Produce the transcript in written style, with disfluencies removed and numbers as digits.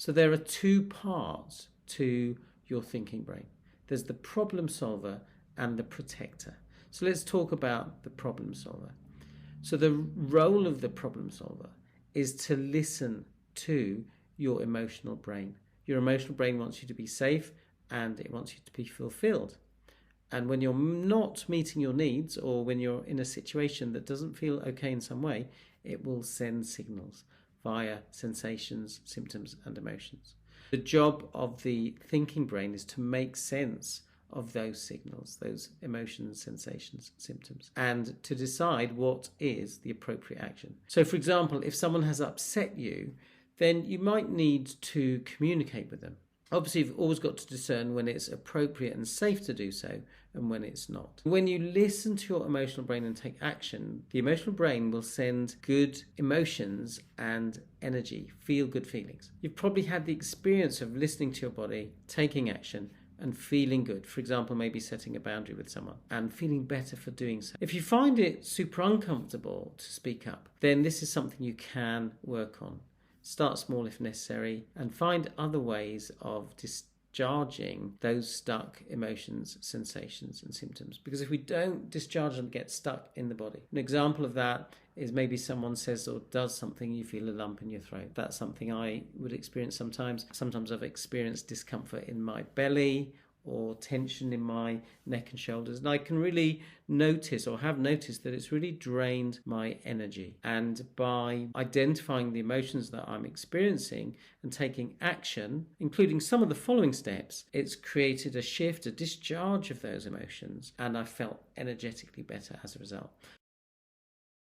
So there are two parts to your thinking brain. There's the problem solver and the protector. So let's talk about the problem solver. So the role of the problem solver is to listen to your emotional brain. Your emotional brain wants you to be safe and it wants you to be fulfilled. And when you're not meeting your needs, or when you're in a situation that doesn't feel okay in some way, it will send signals via sensations, symptoms, and emotions. The job of the thinking brain is to make sense of those signals, those emotions, sensations, symptoms, and to decide what is the appropriate action. So, for example, if someone has upset you, then you might need to communicate with them. Obviously, you've always got to discern when it's appropriate and safe to do so and when it's not. When you listen to your emotional brain and take action, the emotional brain will send good emotions and energy, feel good feelings. You've probably had the experience of listening to your body, taking action, and feeling good. For example, maybe setting a boundary with someone and feeling better for doing so. If you find it super uncomfortable to speak up, then this is something you can work on. Start small if necessary and find other ways of discharging those stuck emotions, sensations and symptoms. Because if we don't discharge them, get stuck in the body. An example of that is maybe someone says or does something, you feel a lump in your throat. That's something I would experience sometimes. Sometimes I've experienced discomfort in my belly or tension in my neck and shoulders. And I can really notice, or have noticed, that it's really drained my energy. And by identifying the emotions that I'm experiencing and taking action, including some of the following steps, it's created a shift, a discharge of those emotions, and I felt energetically better as a result.